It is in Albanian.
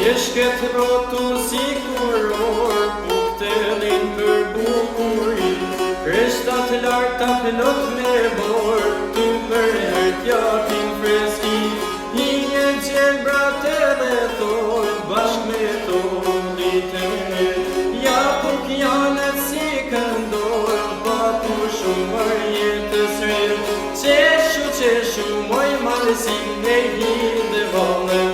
Jesh këtë rotu si kuror, Buktelin për bukurin, Kreshtat larta plot me bor, Tu për hertjatin freski, Një gjelbrat edhe thor, Bashk me tollit e mir, Ja puk janet si këndor, Batu shumër jetës rir, Qeshu, moj malësin e hi dhe valën,